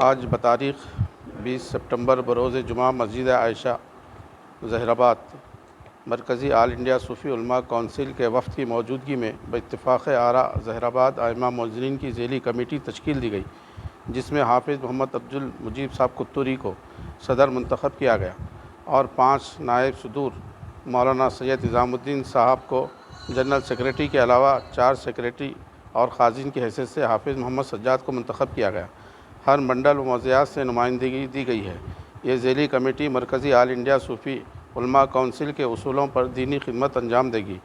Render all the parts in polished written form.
آج بتاریخ 20 سپٹمبر بروز جمعہ مسجد عائشہ ظہیر آباد مرکزی آل انڈیا صوفی علماء کونسل کے وفد کی موجودگی میں باتفاق آراء ظہیر آباد ائمہ مؤذنین کی ذیلی کمیٹی تشکیل دی گئی، جس میں حافظ محمد عبد المجید صاحب قطوری کو صدر منتخب کیا گیا اور 5 نائب صدور مولانا سید نظام الدین صاحب کو جنرل سیکریٹری کے علاوہ 4 سیکریٹری اور خازن کی حیثیت سے حافظ محمد سجاد کو منتخب کیا گیا۔ ہر منڈل و موضوعات سے نمائندگی دی گئی ہے۔ یہ ذیلی کمیٹی مرکزی آل انڈیا صوفی علماء کونسل کے اصولوں پر دینی خدمت انجام دے گی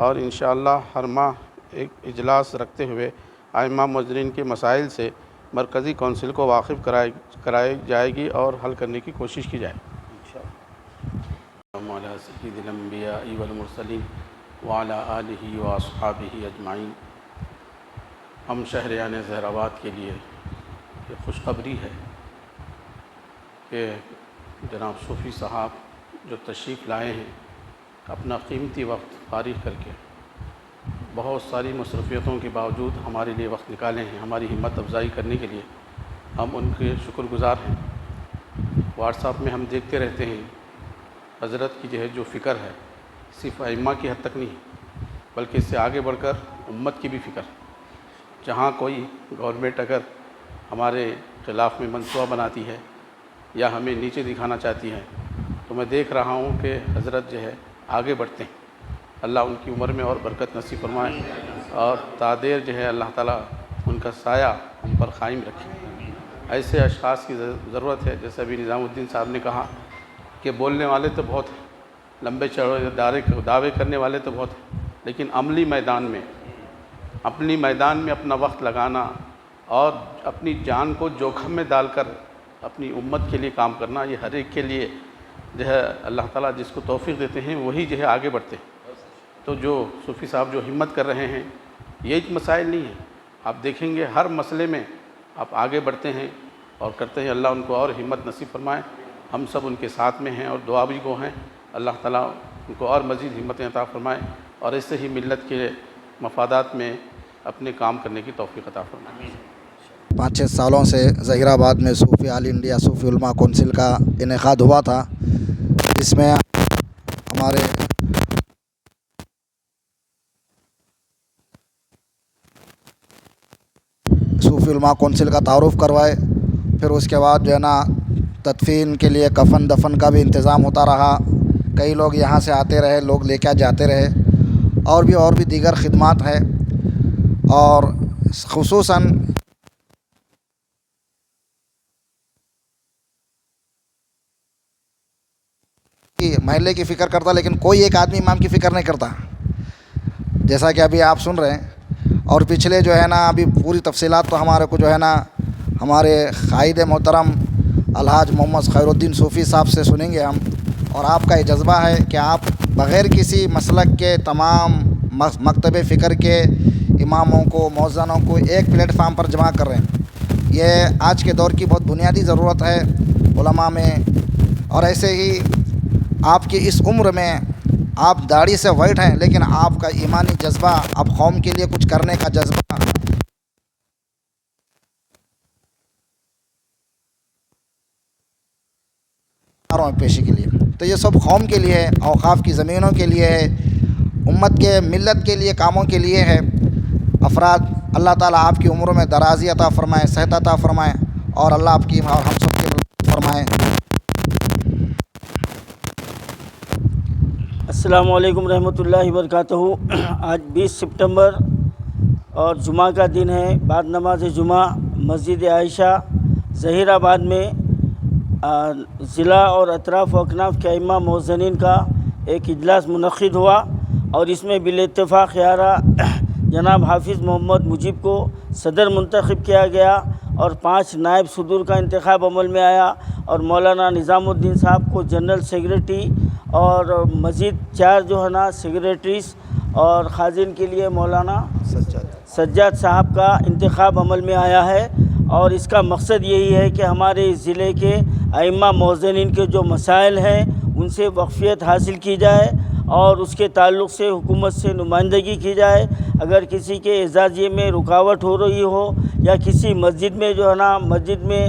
اور انشاءاللہ ہر ماہ ایک اجلاس رکھتے ہوئے ائمہ مؤذنین کے مسائل سے مرکزی کونسل کو واقف کرائی جائے گی اور حل کرنے کی کوشش کی جائے۔ علی سید الانبیاء والمرسلین وعلی آلہ واصحابہ اجمعین۔ ہم شہریان ظہیر آباد کے لیے یہ خوشخبری ہے کہ جناب صوفی صاحب جو تشریف لائے ہیں، اپنا قیمتی وقت فارغ کر کے بہت ساری مصروفیتوں کے باوجود ہمارے لیے وقت نکالے ہیں، ہماری ہمت افزائی کرنے کے لیے ہم ان کے شکر گزار ہیں۔ واٹس ایپ میں ہم دیکھتے رہتے ہیں حضرت کی جو فکر ہے صرف ائمہ کی حد تک نہیں بلکہ اس سے آگے بڑھ کر امت کی بھی فکر ہے۔ جہاں کوئی گورنمنٹ اگر ہمارے خلاف میں منصوبہ بناتی ہے یا ہمیں نیچے دکھانا چاہتی ہے تو میں دیکھ رہا ہوں کہ حضرت آگے بڑھتے ہیں۔ اللہ ان کی عمر میں اور برکت نصیب فرمائے اور تادیر اللہ تعالیٰ ان کا سایہ ہم پر قائم رکھے۔ ایسے اشخاص کی ضرورت ہے، جیسے ابھی نظام الدین صاحب نے کہا کہ بولنے والے تو بہت ہیں، لمبے چوڑے دعوے کرنے والے تو بہت ہیں، لیکن عملی میدان میں اپنا وقت لگانا اور اپنی جان کو جوکھم میں ڈال کر اپنی امت کے لیے کام کرنا، یہ ہر ایک کے لیے اللہ تعالیٰ جس کو توفیق دیتے ہیں وہی آگے بڑھتے ہیں۔ تو جو صوفی صاحب جو ہمت کر رہے ہیں، یہ ایک مسائل نہیں ہے، آپ دیکھیں گے ہر مسئلے میں آپ آگے بڑھتے ہیں اور کرتے ہیں۔ اللہ ان کو اور ہمت نصیب فرمائے، ہم سب ان کے ساتھ میں ہیں اور دعا بھی کو ہیں، اللہ تعالیٰ ان کو اور مزید ہمتیں عطا فرمائے اور اس سے ہی ملت کے مفادات میں اپنے کام کرنے کی توفیق عطا فرمائے۔ 5-6 سالوں سے ظہیر آباد میں صوفی آل انڈیا صوفی علماء کونسل کا انعقاد ہوا تھا، جس میں ہمارے صوفی علماء کونسل کا تعارف کروائے، پھر اس کے بعد تدفین کے لیے کفن دفن کا بھی انتظام ہوتا رہا۔ کئی لوگ یہاں سے آتے رہے، لوگ لے کے جاتے رہے، اور بھی دیگر خدمات ہیں، اور خصوصاً محلے کی فکر کرتا، لیکن کوئی ایک آدمی امام کی فکر نہیں کرتا، جیسا کہ ابھی آپ سن رہے ہیں۔ اور پچھلے ابھی پوری تفصیلات تو ہمارے کو ہمارے قائد محترم الحاج محمد خیر الدین صوفی صاحب سے سنیں گے ہم، اور آپ کا یہ جذبہ ہے کہ آپ بغیر کسی مسلک کے تمام مکتب فکر کے اماموں کو مؤذنوں کو ایک پلیٹ فارم پر جمع کر رہے ہیں۔ یہ آج کے دور کی بہت بنیادی ضرورت ہے علماء میں، اور ایسے ہی آپ کی اس عمر میں آپ داڑھی سے وائٹ ہیں، لیکن آپ کا ایمانی جذبہ، آپ قوم کے لیے کچھ کرنے کا جذبہ پیشی کے لیے، تو یہ سب قوم کے لیے ہے، اوقاف کی زمینوں کے لیے ہے، امت کے ملت کے لیے کاموں کے لیے ہے۔ افراد اللہ تعالیٰ آپ کی عمروں میں درازی عطا فرمائے، صحت عطا فرمائے، اور اللہ آپ کی اور ہم سب کی مدد فرمائے۔ السلام علیکم رحمۃ اللہ وبرکاتہ۔ آج 20 سپٹمبر اور جمعہ کا دن ہے۔ بعد نماز جمعہ مسجد عائشہ ظہیر آباد میں ضلع اور اطراف و اکناف کے ائمہ مؤذنین کا ایک اجلاس منعقد ہوا، اور اس میں بالاتفاق جناب حافظ محمد مجیب کو صدر منتخب کیا گیا اور 5 نائب صدور کا انتخاب عمل میں آیا، اور مولانا نظام الدین صاحب کو جنرل سیکریٹری اور مزید 4 سیکریٹریز اور خازن کے لیے مولانا سجاد صاحب کا انتخاب عمل میں آیا ہے۔ اور اس کا مقصد یہی ہے کہ ہمارے ضلع کے ائمہ مؤذنین کے جو مسائل ہیں ان سے وقفیت حاصل کی جائے اور اس کے تعلق سے حکومت سے نمائندگی کی جائے۔ اگر کسی کے اعزازیے میں رکاوٹ ہو رہی ہو یا کسی مسجد میں مسجد میں